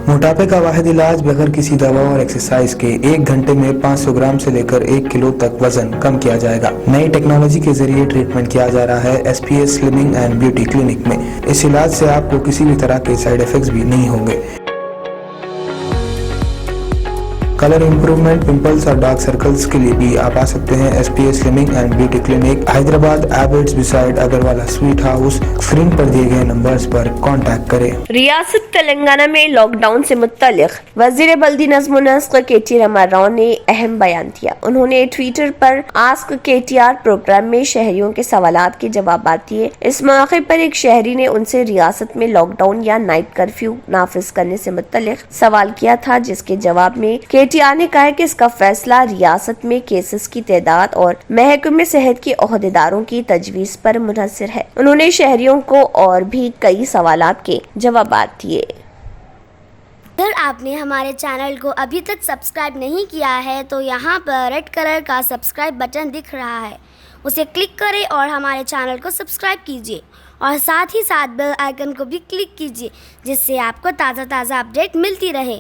موٹاپے کا واحد علاج بغیر کسی دوا اور ایکسرسائز کے 1 گھنٹے میں 500 گرام سے لے کر 1 کلو تک وزن کم کیا جائے گا۔ نئی ٹیکنالوجی کے ذریعے ٹریٹمنٹ کیا جا رہا ہے SPS slimming and beauty clinic میں۔ اس علاج سے آپ کو کسی بھی طرح کے سائیڈ ایفیکٹس بھی نہیں ہوں گے۔ کلر امپروومنٹ، پمپلز اور ڈارک سرکلز کے لیے بھی آپ آ سکتے ہیں SPS slimming and beauty clinic, Hyderabad, Abids beside Agarwala sweet house. Screen پر دیے گئے نمبرز پر کانٹیکٹ کریں۔ ریاست تلنگانہ میں لاک ڈاؤن سے متعلق وزیر بلدی نظم و نسق KT راما راؤ نے اہم بیان دیا۔ انہوں نے ٹویٹر پر آسک KTR پروگرام میں شہریوں کے سوالات کے جوابات دیے۔ اس موقع پر ایک شہری نے ان سے ریاست میں لاک ڈاؤن یا نائٹ کرفیو نافذ کرنے سے متعلق سوال کیا تھا، جس کے جواب میں KTR نے کہا کہ اس کا فیصلہ ریاست میں کیسز کی تعداد اور محکمہ صحت کے عہدیداروں کی تجویز پر منحصر ہے۔ انہوں نے شہریوں کو اور بھی کئی سوالات کے جوابات دیے۔ اگر آپ نے ہمارے چینل کو ابھی تک سبسکرائب نہیں کیا ہے تو یہاں پر ریڈ کلر کا سبسکرائب بٹن دکھ رہا ہے، اسے کلک کریں اور ہمارے چینل کو سبسکرائب کیجیے اور ساتھ ہی ساتھ بیل آئیکن کو بھی کلک کیجیے، جس سے آپ کو تازہ اپڈیٹ ملتی رہے۔